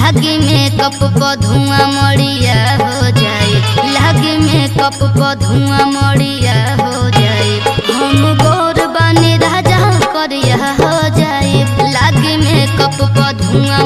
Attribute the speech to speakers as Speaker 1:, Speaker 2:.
Speaker 1: लागे मेकअप पर धुआं मड़िया हो जाए, लागे मेकअप पर धुआं मड़िया हो जाए। हम गोर बानी राजा करिया हो जाए, लागे मेकअप पर धुआं